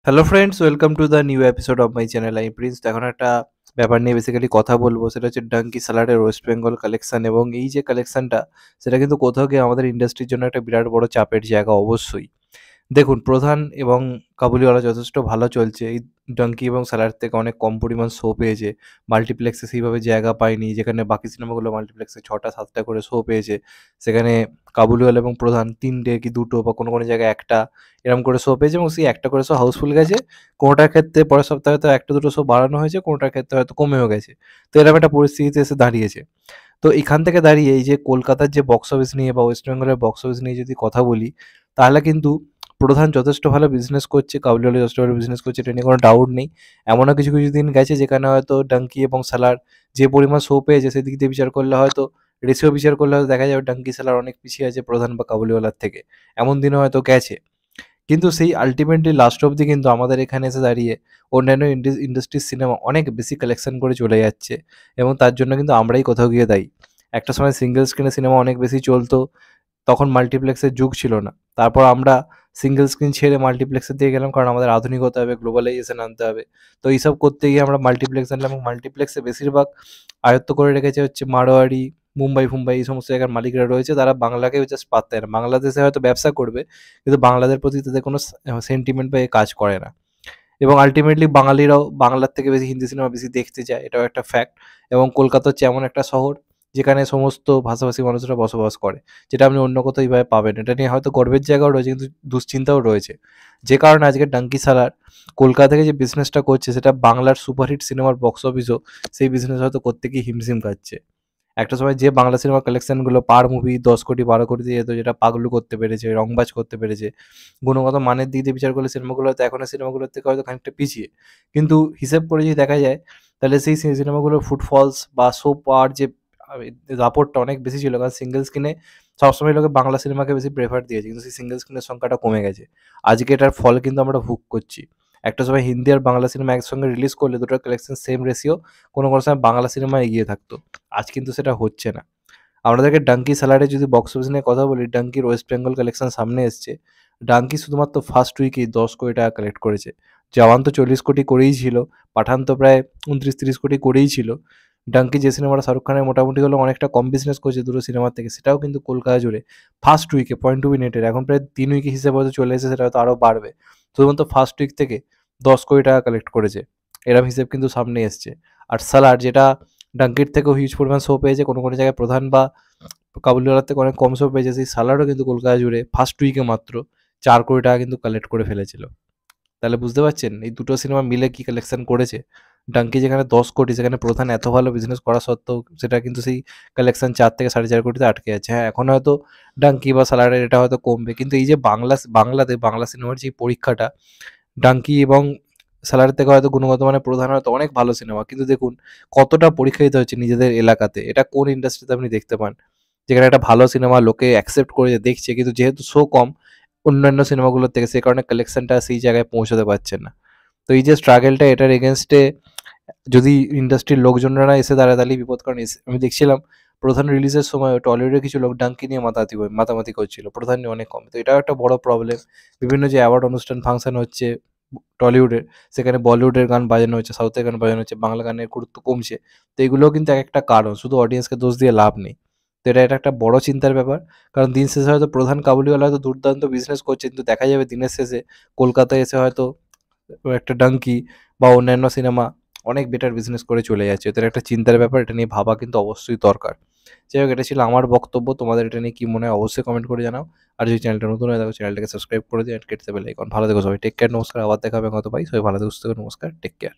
Hello friends, welcome to the new episode of my channel. আমি Prince. তো এখন একটা ব্যাপার নিয়ে বেসিক্যালি কথা বলবো, সেটা হচ্ছে ডাঙ্কি স্যালাডের ওয়েস্ট বেঙ্গল কালেকশন। এবং এই যে কালেকশনটা, সেটা কিন্তু কোথাও গিয়ে আমাদের ইন্ডাস্ট্রির জন্য একটা বিরাট বড় চাপের জায়গা অবশ্যই। দেখুন, প্রধান এবং কাবুলিওয়ালা যথেষ্ট ভালো চলছে। এই ডাঙ্কি এবং স্যালাড থেকে অনেক কম পরিমাণ শো পেয়েছে। মাল্টিপ্লেক্সে সেইভাবে জায়গা পায়নি, যেখানে বাকি সিনেমাগুলো মাল্টিপ্লেক্সে ৬টা ৭টা করে শো পেয়েছে। সেখানে কাবুলিওয়ালা এবং প্রধান ৩টে কি ২টো বা কোনো জায়গায় ১টা এরকম করে শো পেয়েছে, এবং সেই ১টা করে শো হাউসফুল গেছে। কোনোটার ক্ষেত্রে পরের সপ্তাহে হয়তো ১টা ২টো শো বাড়ানো হয়েছে, কোনোটার ক্ষেত্রে হয়তো কমেও গেছে। তো এরকম একটা পরিস্থিতিতে এসে দাঁড়িয়েছে। তো এখান থেকে দাঁড়িয়ে এই যে কলকাতার যে বক্স অফিস নিয়ে বা ওয়েস্ট বেঙ্গলের বক্স অফিস নিয়ে যদি কথা বলি, তাহলে কিন্তু প্রধান যথেষ্ট ভালো বিজনেস করছে, কাবুলিওয়ালা যথেষ্ট ভালো বিজনেস করছে, এটা নিয়ে কোনো ডাউট নেই। এমনও কিছু কিছু দিন গেছে যেখানে হয়তো ডাঙ্কি এবং সালার যে পরিমাণ শো পেয়েছে সেদিক দিয়ে বিচার করলে হয়তো, রেশিও বিচার করলে হয়তো দেখা যাবে ডাঙ্কি সালার অনেক পিছিয়ে আছে প্রধান বা কাবুলিওয়ালার থেকে। এমন দিনও হয়তো গেছে। কিন্তু সেই আল্টিমেটলি লাস্ট অবধি কিন্তু আমাদের এখানে এসে দাঁড়িয়ে অন্যান্য ইন্ডাস্ট্রির সিনেমা অনেক বেশি কালেকশন করে চলে যাচ্ছে, এবং তার জন্য কিন্তু আমরাই কোথাও গিয়ে দায়ী। একটা সময় সিঙ্গেল স্ক্রিনে সিনেমা অনেক বেশি চলতো, তখন মাল্টিপ্লেক্সের যুগ ছিল না। তারপর আমরা সিঙ্গেল স্ক্রিন ছেড়ে মাল্টিপ্লেক্সের দিকে গেলাম, কারণ আমাদের আধুনিক হতে হবে, গ্লোবালাইজেশন আনতে হবে। তো এইসব করতে গিয়ে আমরা মাল্টিপ্লেক্স আনলাম, এবং মাল্টিপ্লেক্সে বেশিরভাগ আয়ত্ত করে রেখেছে হচ্ছে মারোয়ারি, মুম্বাই ফুম্বাই, এই সমস্ত জায়গার মালিকরা রয়েছে। তারা বাংলাকে জাস্ট পাত্তা দেয় না। বাংলাদেশে হয়তো ব্যবসা করবে, কিন্তু বাংলাদের প্রতি তাদের কোনো সেন্টিমেন্ট বা কাজ করে না। এবং আল্টিমেটলি বাঙালিরাও বাংলার থেকে বেশি হিন্দি সিনেমা বেশি দেখতে চায়, এটাও একটা ফ্যাক্ট। এবং কলকাতা হচ্ছে এমন একটা শহর যেখানে সমস্ত ভাষাভাষী মানুষরা বসবাস করে, যেটা আপনি অন্য কোথাও এইভাবে পাবেন। এটা নিয়ে হয়তো গর্বের জায়গাও রয়েছে, কিন্তু দুশ্চিন্তাও রয়েছে। যে কারণে আজকে ডাঙ্কি সালার কলকাতা থেকে যে বিজনেসটা করছে, সেটা বাংলার সুপারহিট সিনেমার বক্স অফিসও সেই বিজনেস হয়তো করতে গিয়ে হিমশিম খাচ্ছে। একটা সময় যে বাংলা সিনেমা কালেকশনগুলো পার মুভি ১০ কোটি ১২ কোটি দিয়ে যেত, যেটা পাগলু করতে পেরেছে, রংবাজ করতে পেরেছে, গুণগত মানের দিক দিয়ে বিচার করলে সিনেমাগুলো হয়তো এখনের সিনেমাগুলোর থেকে হয়তো খানিকটা পিছিয়ে। কিন্তু হিসেব করে যদি দেখা যায়, তাহলে সেই সিনেমাগুলোর ফুটফলস বা শো পাওয়ার যে দাপটটা অনেক বেশি ছিল, কারণ সিঙ্গেল স্ক্রিনে সবসময় লোকে বাংলা সিনেমাকে বেশি প্রেফার দিয়েছে, কিন্তু সেই সিঙ্গেল স্ক্রিনের সংখ্যাটা কমে গেছে। আজকে এটার ফল কিন্তু আমরা ভোগ করছি। একটা সময় হিন্দি আর বাংলা সিনেমা একসঙ্গে রিলিজ করলে দুটোর কালেকশন সেম রেশিও, কোনো সময় বাংলা সিনেমা এগিয়ে থাকতো। আজ কিন্তু সেটা হচ্ছে না। আপনাদেরকে ডাঙ্কি স্যালাডের যদি বক্স অফিস নিয়ে কথা বলি, ডাঙ্কির ওয়েস্ট বেঙ্গল কালেকশন সামনে এসছে। ডাঙ্কি শুধুমাত্র ফার্স্ট উইকেই ১০ কোটি টাকা কালেক্ট করেছে। জওয়ান তো ৪০ কোটি করেই ছিল, পাঠান তো প্রায় ২৯-৩০ কোটি করেই ছিল। ডাঙ্কি যে সিনেমাটা শাহরুখ খানের মোটামুটি হলেও অনেকটা কম বিজনেস করছে দুটো সিনেমার থেকে, সেটাও কিন্তু কলকাতা জুড়ে ফার্স্ট উইকে পয়েন্ট টু বি নেটের এখন প্রায় ৩ উইকে হিসেবে হয়তো চলে এসেছে, সেটা হয়তো আরও বাড়বে। শুধুমাত্র ফার্স্ট উইক থেকে ১০ কোটি টাকা কালেক্ট করেছে, এরম হিসেব কিন্তু সামনে এসছে। আর সালার, যেটা ডাঙ্কির থেকেও হিউজ পরিমাণ শো পেয়েছে, কোনো জায়গায় প্রধান বা কাবুলিওয়ালার থেকে অনেক কম শো পেয়েছে, সেই সালারও কিন্তু কলকাতা জুড়ে ফার্স্ট উইকে মাত্র ৪ কোটি টাকা কিন্তু কালেক্ট করে ফেলেছিল। তাহলে বুঝতে পারছেন এই দুটো সিনেমা মিলে কি কালেকশন করেছে। ডাঙ্কি যেখানে ১০ কোটি, সেখানে প্রধান এত ভালো বিজনেস করা সত্ত্বেও সেটা কিন্তু সেই কালেকশন ৪ থেকে ৪.৫ কোটিতে আটকে আছে। হ্যাঁ, এখন হয়তো ডাঙ্কি বা সালারের এটা হয়তো কমবে, কিন্তু এই যে বাংলাতে বাংলা সিনেমার যে পরীক্ষাটা, ডাঙ্কি এবং সালারের থেকে হয়তো গুণগত মানে প্রধান হয়তো অনেক ভালো সিনেমা, কিন্তু দেখুন কতটা পরীক্ষা দিতে হচ্ছে নিজেদের এলাকাতে। এটা কোন ইন্ডাস্ট্রিতে আপনি দেখতে পান যেখানে একটা ভালো সিনেমা লোকে অ্যাকসেপ্ট করে দেখছে, কিন্তু যেহেতু শো কম অন্যান্য সিনেমাগুলোর থেকে, সেই কারণে কালেকশনটা সেই জায়গায় পৌঁছাতে পারছে না। তো এই যে স্ট্রাগলটা, এটার এগেনস্টে যদি ইন্ডাস্ট্রির লোকজনরা না এসে দাঁড়ায়, তাহলেই বিপদ। কারণ আমি দেখছিলাম প্রধান রিলিজের সময় টলিউডের কিছু লোক ডাঙ্কি নিয়ে মাতামাতি করছিল, প্রধান নিয়ে অনেক কম। তো এটাও একটা বড় প্রবলেম। বিভিন্ন যে অ্যাওয়ার্ড অনুষ্ঠান ফাংশন হচ্ছে টলিউডের, সেখানে বলিউডের গান বাজানো হচ্ছে, সাউথের গান বাজানো হচ্ছে, বাংলা গানের গুরুত্ব কমছে। তো এগুলোও কিন্তু একটা কারণ, শুধু অডিয়েন্সকে দোষ দিয়ে লাভ নেই। তো এটা একটা বড় চিন্তার ব্যাপার। কারণ দিন শেষে হয়তো প্রধান কাবুলিওয়ালা হয়তো দুর্দান্ত বিজনেস করছে, কিন্তু দেখা যাবে দিনের শেষে কলকাতায় এসে হয়তো একটা ডাঙ্কি বা অন্যান্য সিনেমা অনেক বেটার বিজনেস করে চলে যাচ্ছে। তো এটা একটা চিন্তার ব্যাপার, এটা নিয়ে ভাবা কিন্তু অবশ্যই দরকার। যাই হোক, এটা ছিল আমার বক্তব্য। তোমাদের এটা নিয়ে কি মনে হয় অবশ্যই কমেন্ট করে জানাও। আর যদি চ্যানেলটা নতুন হয়ে থাকো, চ্যানেলটাকে সাবস্ক্রাইব করে দিও, কেটে বেল আইকন। ভালো থেকো সবাই, টেক কেয়ার, নমস্কার। আবার দেখা হবে কত ভাই, সবাই ভালো থেকো, সুস্থ থেকো, নমস্কার, টেক কেয়ার।